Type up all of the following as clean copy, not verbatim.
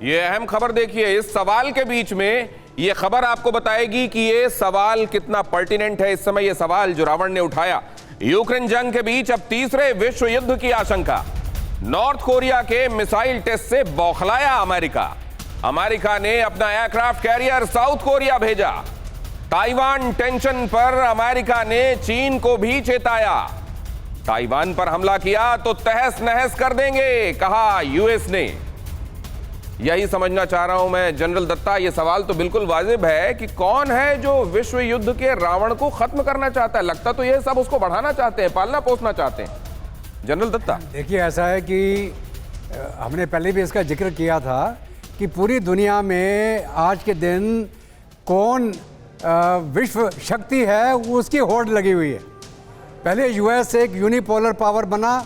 ये अहम खबर देखिए, इस सवाल के बीच में ये खबर आपको बताएगी कि ये सवाल कितना पर्टिनेंट है। इस समय ये सवाल जो रावण ने उठाया, यूक्रेन जंग के बीच अब तीसरे विश्व युद्ध की आशंका। नॉर्थ कोरिया के मिसाइल टेस्ट से बौखलाया अमेरिका। अमेरिका ने अपना एयरक्राफ्ट कैरियर साउथ कोरिया भेजा। ताइवान टेंशन पर अमेरिका ने चीन को भी चेताया। ताइवान पर हमला किया तो तहस नहस कर देंगे, कहा यूएस ने। यही समझना चाह रहा हूं मैं जनरल दत्ता, ये सवाल तो बिल्कुल वाजिब है कि कौन है जो विश्व युद्ध के रावण को खत्म करना चाहता है। लगता तो ये सब उसको बढ़ाना चाहते हैं, पालना पोसना चाहते हैं। जनरल दत्ता, देखिए ऐसा है कि हमने पहले भी इसका जिक्र किया था कि पूरी दुनिया में आज के दिन कौन विश्व शक्ति है, उसकी होड़ लगी हुई है। पहले यूएस एक यूनिपोलर पावर बना,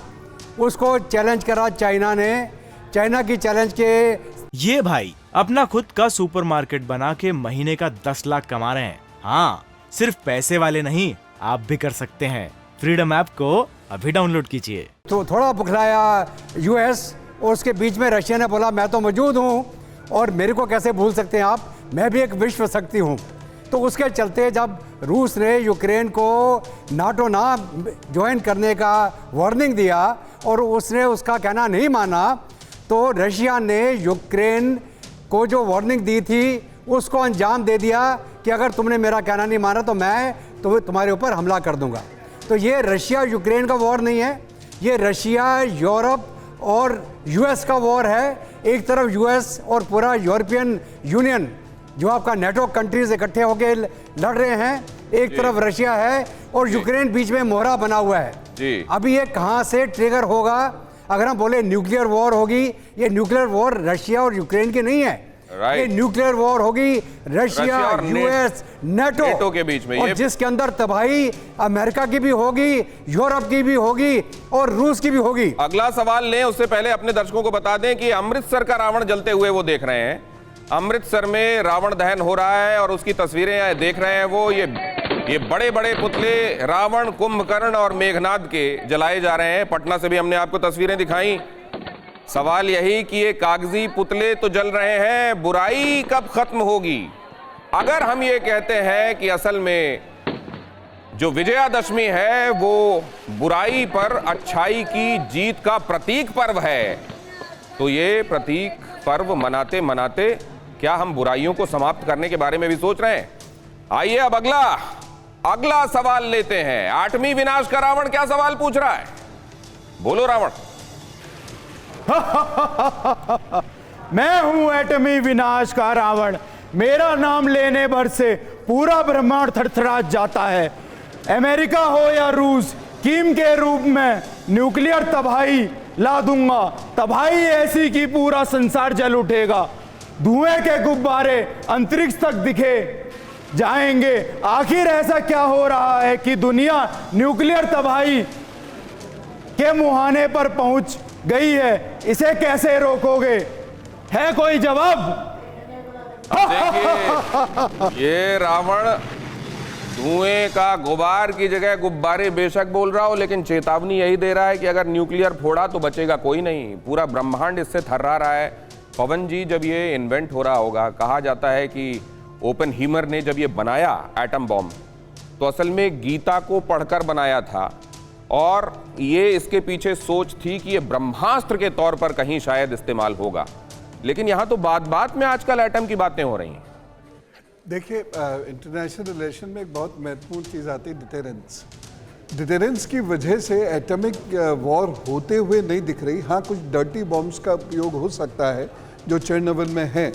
उसको चैलेंज करा चाइना ने। चाइना की चैलेंज के ये भाई अपना खुद का सुपरमार्केट बना के महीने का 10 लाख कमा रहे हैं। हाँ, सिर्फ पैसे वाले नहीं, आप भी कर सकते हैं। फ्रीडम ऐप को अभी डाउनलोड कीजिए। तो थोड़ा बुखलाया यूएस, और उसके बीच में रशिया ने बोला मैं तो मौजूद हूँ और मेरे को कैसे भूल सकते हैं आप, मैं भी एक विश्व शक्ति हूँ। तो उसके चलते जब रूस ने यूक्रेन को नाटो ना ज्वाइन करने का वार्निंग दिया और उसने उसका कहना नहीं माना, तो रशिया ने यूक्रेन को जो वार्निंग दी थी उसको अंजाम दे दिया कि अगर तुमने मेरा कहना नहीं माना तो मैं तुम्हारे ऊपर हमला कर दूंगा। तो ये रशिया यूक्रेन का वॉर नहीं है, ये रशिया यूरोप और यूएस का वॉर है। एक तरफ यूएस और पूरा यूरोपियन यूनियन जो आपका नेटो कंट्रीज इकट्ठे होकर लड़ रहे हैं, एक तरफ रशिया है और यूक्रेन बीच में मोहरा बना हुआ है जी। अभी ये कहां से ट्रिगर होगा? अगर हम बोले न्यूक्लियर वॉर होगी, ये न्यूक्लियर वॉर रशिया और यूक्रेन की नहीं है, ये न्यूक्लियर वॉर होगी रशिया यूएस नेटो के बीच में, और जिसके अंदर तबाही अमेरिका की भी होगी, यूरोप की भी होगी और रूस की भी होगी। अगला सवाल लें उससे पहले अपने दर्शकों को बता दें कि अमृतसर का रावण जलते हुए वो देख रहे हैं। अमृतसर में रावण दहन हो रहा है और उसकी तस्वीरें देख रहे हैं वो। ये बड़े बड़े पुतले रावण, कुंभकर्ण और मेघनाद के जलाए जा रहे हैं। पटना से भी हमने आपको तस्वीरें दिखाई। सवाल यही कि ये कागजी पुतले तो जल रहे हैं, बुराई कब खत्म होगी? अगर हम ये कहते हैं कि असल में जो विजयादशमी है वो बुराई पर अच्छाई की जीत का प्रतीक पर्व है, तो ये प्रतीक पर्व मनाते मनाते क्या हम बुराइयों को समाप्त करने के बारे में भी सोच रहे हैं? आइए अब अगला सवाल लेते हैं। आठवीं विनाश का रावण क्या सवाल पूछ रहा है? बोलो रावण। मैं हूं एटमी विनाश का रावण। मेरा नाम लेने भर से पूरा ब्रह्मांड थरथरा जाता है। अमेरिका हो या रूस, किम के रूप में न्यूक्लियर तबाही ला दूंगा। तबाही ऐसी कि पूरा संसार जल उठेगा। धुएं के गुब्बारे अंतरिक्ष तक दिखे जाएंगे। आखिर ऐसा क्या हो रहा है कि दुनिया न्यूक्लियर तबाही के मुहाने पर पहुंच गई है? इसे कैसे रोकोगे? है कोई जवाब? देखिए, ये रावण धुएं का गुबार की जगह गुब्बारे बेशक बोल रहा हो, लेकिन चेतावनी यही दे रहा है कि अगर न्यूक्लियर फोड़ा तो बचेगा कोई नहीं। पूरा ब्रह्मांड इससे थर्रा रहा है। पवन जी, जब ये इन्वेंट हो रहा होगा, कहा जाता है कि ओपेनहीमर ने जब ये बनाया एटम बॉम्ब, तो असल में गीता को पढ़कर बनाया था और ये इसके पीछे सोच थी कि ये ब्रह्मास्त्र के तौर पर कहीं शायद इस्तेमाल होगा। लेकिन यहां तो बात में आजकल एटम की बातें हो रही हैं। देखिए, इंटरनेशनल रिलेशन में एक बहुत महत्वपूर्ण चीज़ आती है डिटेरेंस। डिटेरेंस की वजह से एटॉमिक वॉर होते हुए नहीं दिख रही। हाँ, कुछ डर्टी बॉम्ब्स का उपयोग हो सकता है जो चेरनोबिल में है,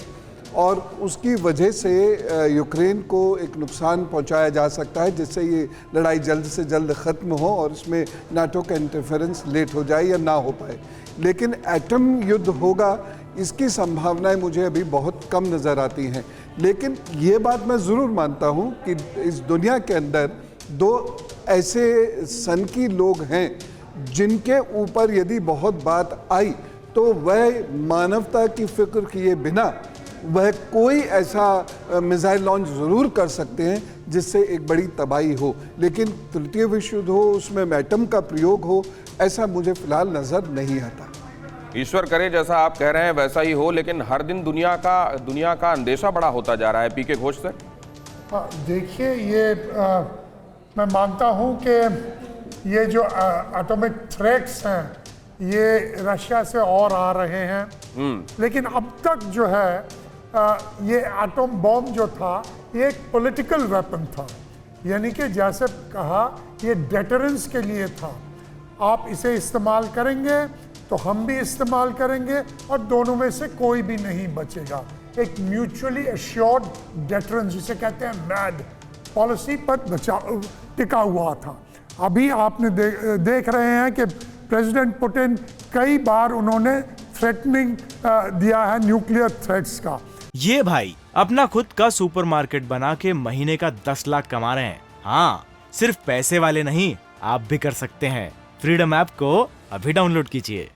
और उसकी वजह से यूक्रेन को एक नुकसान पहुंचाया जा सकता है, जिससे ये लड़ाई जल्द से जल्द ख़त्म हो और इसमें नाटो का इंटरफेरेंस लेट हो जाए या ना हो पाए। लेकिन एटम युद्ध होगा, इसकी संभावनाएं मुझे अभी बहुत कम नज़र आती हैं। लेकिन ये बात मैं ज़रूर मानता हूँ कि इस दुनिया के अंदर दो ऐसे सनकी लोग हैं जिनके ऊपर यदि बहुत बात आई तो वह मानवता की फिक्र किए बिना वह कोई ऐसा मिसाइल लॉन्च ज़रूर कर सकते हैं जिससे एक बड़ी तबाही हो। लेकिन तृतीय विश्व युद्ध हो, उसमें एटम का प्रयोग हो, ऐसा मुझे फ़िलहाल नज़र नहीं आता। ईश्वर करे जैसा आप कह रहे हैं वैसा ही हो, लेकिन हर दिन दुनिया का अंदेशा बड़ा होता जा रहा है पीके घोष से। देखिए, ये मैं मानता हूँ कि ये जो एटॉमिक थ्रेट्स हैं ये रशिया से और आ रहे हैं, लेकिन अब तक जो है ये एटॉम बॉम्ब जो था ये एक पॉलिटिकल वेपन था, यानी कि जैसे कहा ये डेटरेंस के लिए था। आप इसे इस्तेमाल करेंगे तो हम भी इस्तेमाल करेंगे और दोनों में से कोई भी नहीं बचेगा। एक म्यूचुअली एश्योर्ड डेटरेंस जिसे कहते हैं मैड पॉलिसी पर टिका हुआ था। अभी आपने देख रहे हैं कि प्रेसिडेंट पुतिन कई बार उन्होंने थ्रेटनिंग दिया है न्यूक्लियर थ्रेट्स का। ये भाई अपना खुद का सुपरमार्केट बना के महीने का 10 लाख कमा रहे हैं। हाँ, सिर्फ पैसे वाले नहीं, आप भी कर सकते हैं। फ्रीडम ऐप को अभी डाउनलोड कीजिए।